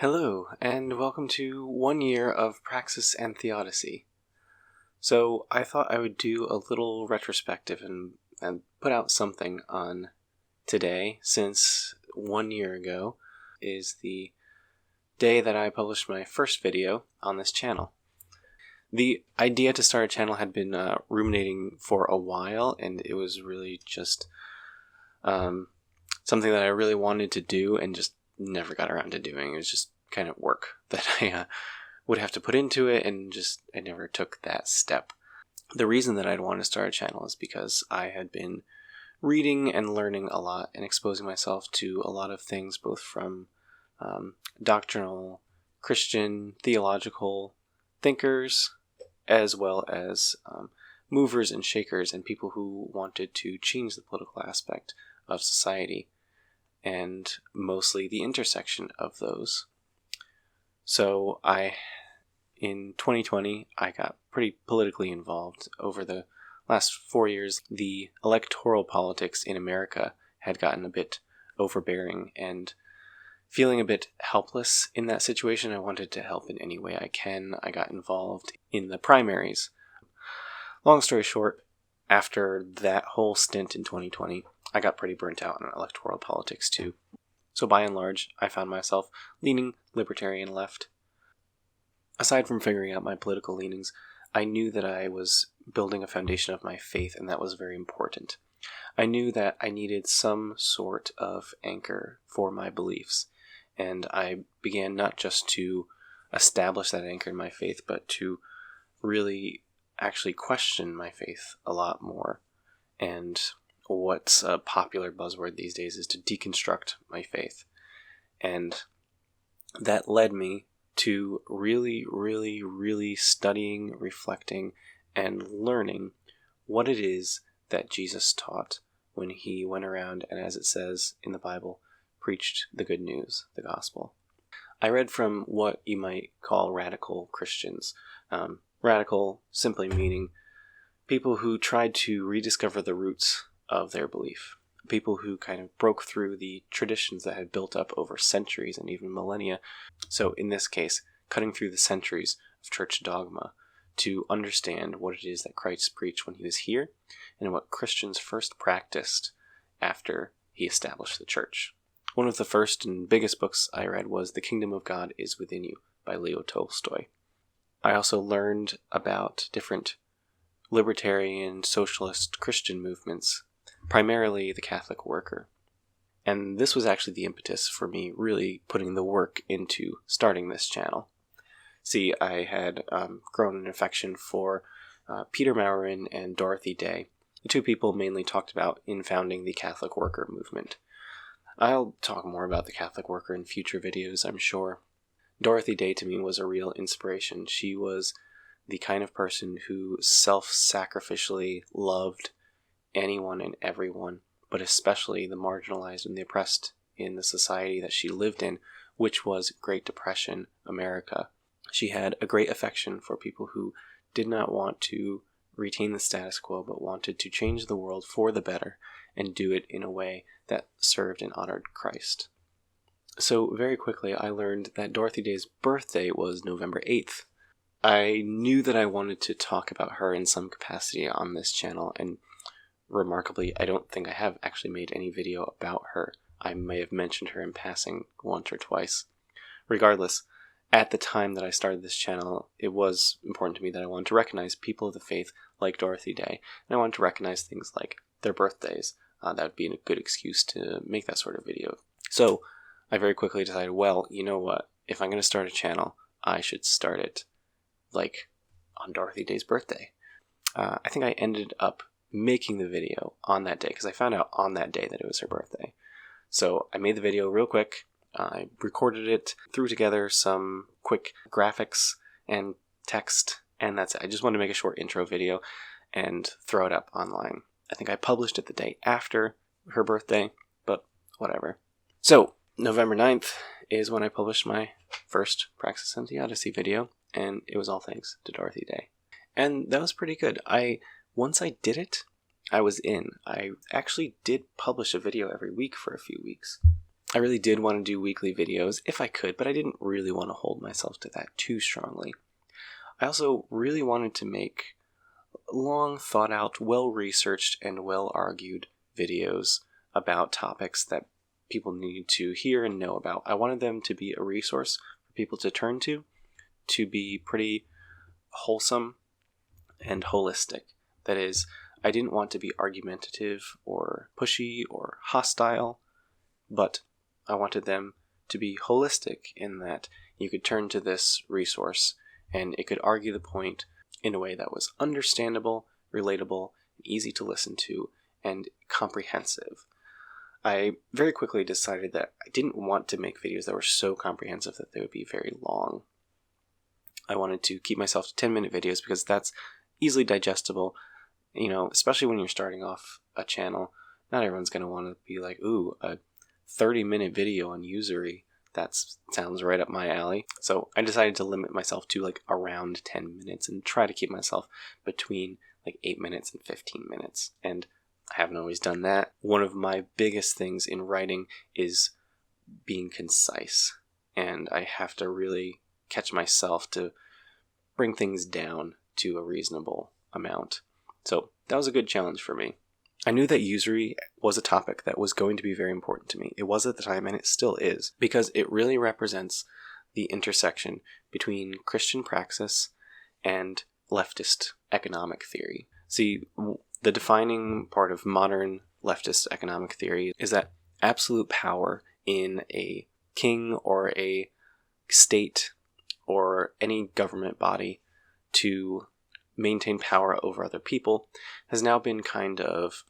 Hello, and welcome to 1 year of Praxis and Theodicy. So I thought I would do a little retrospective and put out something on today, since 1 year ago is the day that I published my first video on this channel. The idea to start a channel had been ruminating for a while, and it was really just something that I really wanted to do and just never got around to doing. It was just kind of work that I would have to put into it, and I never took that step. The reason that I'd want to start a channel is because I had been reading and learning a lot and exposing myself to a lot of things, both from doctrinal, Christian, theological thinkers, as well as movers and shakers and people who wanted to change the political aspect of society, and mostly the intersection of those. So in 2020, I got pretty politically involved. Over the last 4 years, the electoral politics in America had gotten a bit overbearing, and feeling a bit helpless in that situation, I wanted to help in any way I can. I got involved in the primaries. Long story short, after that whole stint in 2020, I got pretty burnt out on electoral politics too. So by and large, I found myself leaning libertarian left. Aside from figuring out my political leanings, I knew that I was building a foundation of my faith, and that was very important. I knew that I needed some sort of anchor for my beliefs, and I began not just to establish that anchor in my faith, but to really actually question my faith a lot more. And what's a popular buzzword these days is to deconstruct my faith. And that led me to really studying, reflecting, and learning what it is that Jesus taught when he went around and, as it says in the Bible, preached the good news, the gospel. I read from what you might call radical Christians. Radical simply meaning people who tried to rediscover the roots of their belief. People who kind of broke through the traditions that had built up over centuries and even millennia. So in this case, cutting through the centuries of church dogma to understand what it is that Christ preached when he was here, and what Christians first practiced after he established the church. One of the first and biggest books I read was The Kingdom of God is Within You by Leo Tolstoy. I also learned about different libertarian, socialist, Christian movements, primarily the Catholic worker. And this was actually the impetus for me really putting the work into starting this channel. See, I had grown an affection for Peter Maurin and Dorothy Day, the two people mainly talked about in founding the Catholic worker movement. I'll talk more about the Catholic worker in future videos, I'm sure. Dorothy Day to me was a real inspiration. She was the kind of person who self-sacrificially loved anyone and everyone, but especially the marginalized and the oppressed in the society that she lived in, which was Great Depression America. She had a great affection for people who did not want to retain the status quo, but wanted to change the world for the better and do it in a way that served and honored Christ. So very quickly, I learned that Dorothy Day's birthday was November 8th. I knew that I wanted to talk about her in some capacity on this channel, and remarkably, I don't think I have actually made any video about her. I may have mentioned her in passing once or twice. Regardless, at the time that I started this channel, it was important to me that I wanted to recognize people of the faith like Dorothy Day, and I wanted to recognize things like their birthdays. That would be a good excuse to make that sort of video. So I very quickly decided, well, you know what? If I'm going to start a channel, I should start it on Dorothy Day's birthday. I think I ended up making the video on that day because I found out on that day that it was her birthday. So I made the video real quick. I recorded it, threw together some quick graphics and text, and that's it. I just wanted to make a short intro video and throw it up online. I think I published it the day after her birthday, but whatever. So November 9th is when I published my first Praxis and Theodicy video, and it was all thanks to Dorothy Day. And that was pretty good. Once I did it, I was in. I actually did publish a video every week for a few weeks. I really did want to do weekly videos if I could, but I didn't really want to hold myself to that too strongly. I also really wanted to make long thought out, well-researched, and well-argued videos about topics that people need to hear and know about. I wanted them to be a resource for people to turn to be pretty wholesome and holistic. That is, I didn't want to be argumentative or pushy or hostile, but I wanted them to be holistic in that you could turn to this resource and it could argue the point in a way that was understandable, relatable, easy to listen to, and comprehensive. I very quickly decided that I didn't want to make videos that were so comprehensive that they would be very long. I wanted to keep myself to 10-minute videos because that's easily digestible, especially when you're starting off a channel. Not everyone's going to want to be like, ooh, a 30-minute video on USury. That sounds right up my alley. So I decided to limit myself to like around 10 minutes and try to keep myself between like 8 minutes and 15 minutes. And I haven't always done that. One of my biggest things in writing is being concise. And I have to really catch myself to bring things down to a reasonable amount. So that was a good challenge for me. I knew that USury was a topic that was going to be very important to me. It was at the time, and it still is, because it really represents the intersection between Christian praxis and leftist economic theory. See, the defining part of modern leftist economic theory is that absolute power in a king or a state or any government body to maintain power over other people has now been kind of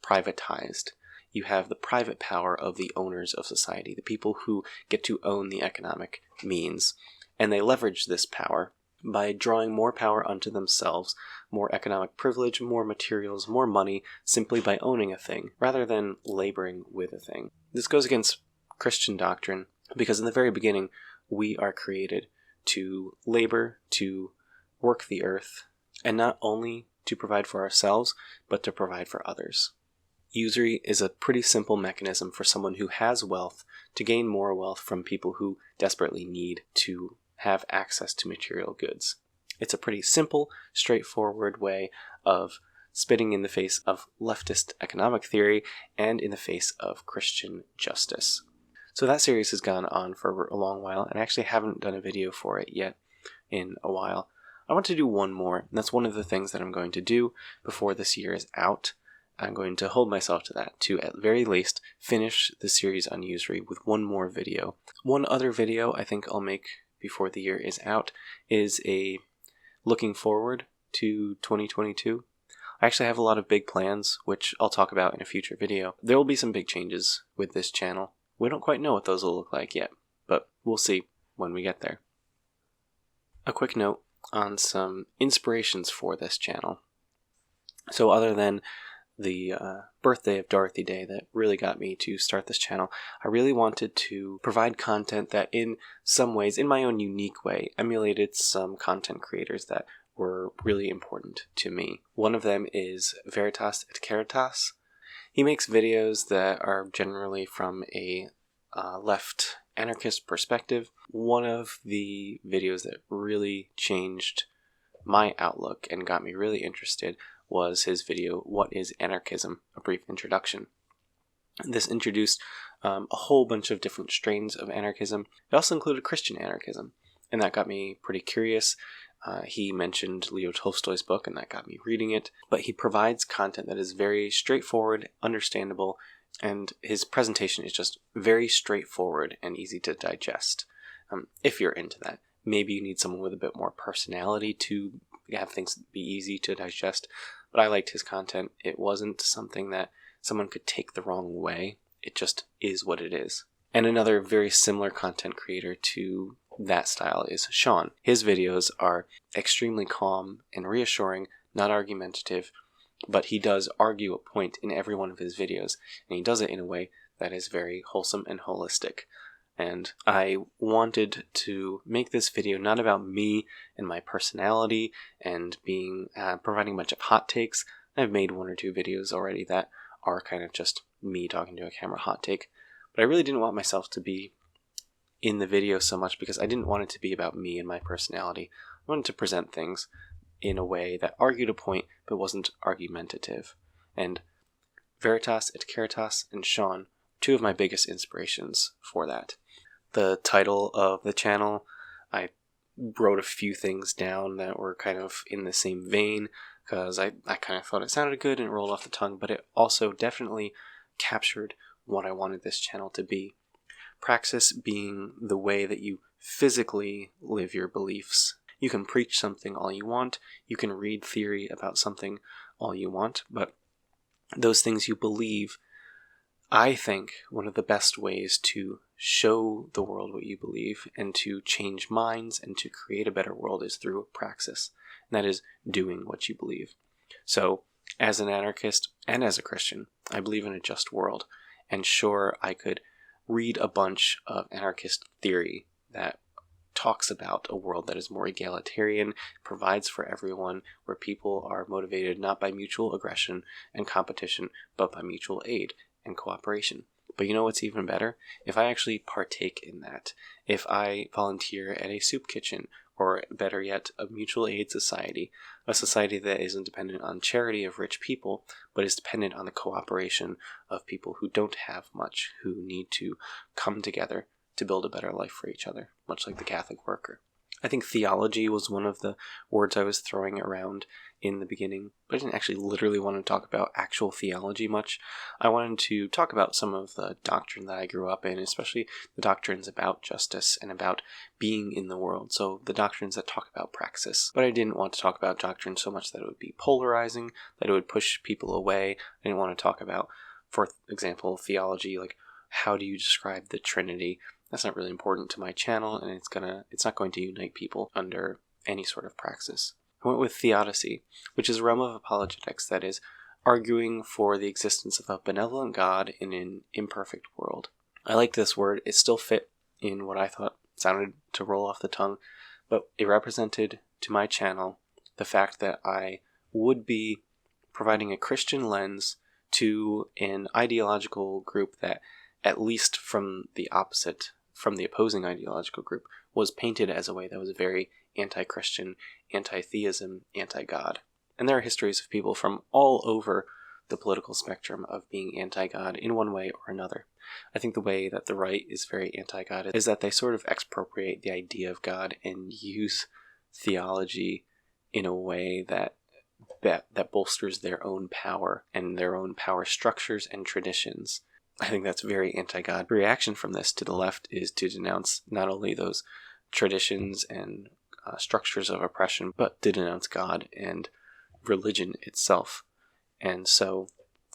privatized. You have the private power of the owners of society, the people who get to own the economic means, and they leverage this power by drawing more power unto themselves, more economic privilege, more materials, more money, simply by owning a thing, rather than laboring with a thing. This goes against Christian doctrine, because in the very beginning, we are created to labor, to work the earth, and not only to provide for ourselves, but to provide for others. USury is a pretty simple mechanism for someone who has wealth to gain more wealth from people who desperately need to have access to material goods. It's a pretty simple, straightforward way of spitting in the face of leftist economic theory and in the face of Christian justice. So that series has gone on for a long while, and I actually haven't done a video for it yet in a while. I want to do one more, and that's one of the things that I'm going to do before this year is out. I'm going to hold myself to that, to at very least finish the series on USury with one more video. One other video I think I'll make before the year is out is a looking forward to 2022. I actually have a lot of big plans, which I'll talk about in a future video. There will be some big changes with this channel. We don't quite know what those will look like yet, but we'll see when we get there. A quick note on some inspirations for this channel. So other than the birthday of Dorothy Day that really got me to start this channel, I really wanted to provide content that in some ways, in my own unique way, emulated some content creators that were really important to me. One of them is Veritas et Caritas. He makes videos that are generally from a left anarchist perspective. One of the videos that really changed my outlook and got me really interested was his video, What is Anarchism? A Brief Introduction. This introduced a whole bunch of different strains of anarchism. It also included Christian anarchism, and that got me pretty curious. He mentioned Leo Tolstoy's book, and that got me reading it. But he provides content that is very straightforward, understandable, and his presentation is just very straightforward and easy to digest. If you're into that, maybe you need someone with a bit more personality to have things be easy to digest. But I liked his content. It wasn't something that someone could take the wrong way. It just is what it is. And another very similar content creator to that style is Sean. His videos are extremely calm and reassuring, not argumentative, but he does argue a point in every one of his videos, and he does it in a way that is very wholesome and holistic. And I wanted to make this video not about me and my personality and being providing a bunch of hot takes. I've made one or two videos already that are kind of just me talking to a camera hot take. But I really didn't want myself to be in the video so much because I didn't want it to be about me and my personality. I wanted to present things in a way that argued a point but wasn't argumentative. And Veritas et Caritas and Sean, two of my biggest inspirations for that. The title of the channel, I wrote a few things down that were kind of in the same vein because I kind of thought it sounded good and it rolled off the tongue, but it also definitely captured what I wanted this channel to be. Praxis being the way that you physically live your beliefs. You can preach something all you want, you can read theory about something all you want, but those things you believe, I think one of the best ways to show the world what you believe and to change minds and to create a better world is through praxis. And that is doing what you believe. So, as an anarchist and as a Christian, I believe in a just world. And sure, I could read a bunch of anarchist theory that talks about a world that is more egalitarian, provides for everyone, where people are motivated not by mutual aggression and competition, but by mutual aid and cooperation. But you know what's even better? If I actually partake in that, if I volunteer at a soup kitchen, or better yet, a mutual aid society, a society that isn't dependent on charity of rich people, but is dependent on the cooperation of people who don't have much, who need to come together to build a better life for each other, much like the Catholic worker. I think theology was one of the words I was throwing around in the beginning, but I didn't actually literally want to talk about actual theology much. I wanted to talk about some of the doctrine that I grew up in, especially the doctrines about justice and about being in the world, so the doctrines that talk about praxis. But I didn't want to talk about doctrine so much that it would be polarizing, that it would push people away. I didn't want to talk about, for example, theology, like how do you describe the Trinity? That's not really important to my channel, and it's not going to unite people under any sort of praxis. I went with Theodicy, which is a realm of apologetics that is arguing for the existence of a benevolent God in an imperfect world. I like this word. It still fit in what I thought sounded to roll off the tongue, but it represented to my channel the fact that I would be providing a Christian lens to an ideological group that, at least from the opposing ideological group, was painted as a way that was very anti-Christian, anti-theism, anti-God. And there are histories of people from all over the political spectrum of being anti-God in one way or another. I think the way that the right is very anti-God is that they sort of expropriate the idea of God and use theology in a way that bolsters their own power and their own power structures and traditions. I think that's very anti-God. The reaction from this to the left is to denounce not only those traditions and structures of oppression, but to denounce God and religion itself. And so,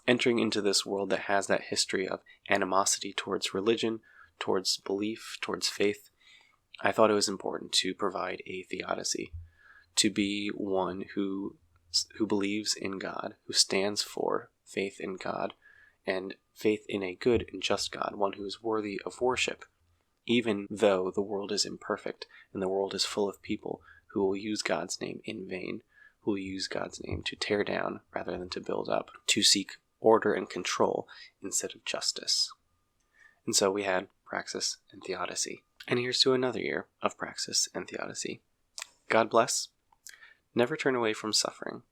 entering into this world that has that history of animosity towards religion, towards belief, towards faith, I thought it was important to provide a theodicy, to be one who believes in God, who stands for faith in God, and faith in a good and just God, one who is worthy of worship, even though the world is imperfect and the world is full of people who will use God's name in vain, who will use God's name to tear down rather than to build up, to seek order and control instead of justice. And so we had Praxis and Theodicy. And here's to another year of Praxis and Theodicy. God bless. Never turn away from suffering.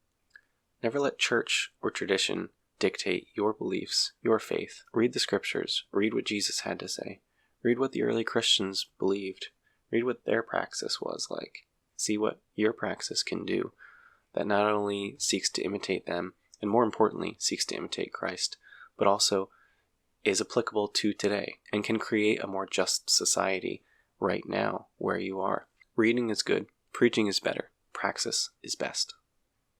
Never let church or tradition dictate your beliefs, your faith. Read the scriptures. Read what Jesus had to say. Read what the early Christians believed. Read what their praxis was like. See what your praxis can do that not only seeks to imitate them, and more importantly, seeks to imitate Christ, but also is applicable to today and can create a more just society right now where you are. Reading is good. Preaching is better. Praxis is best.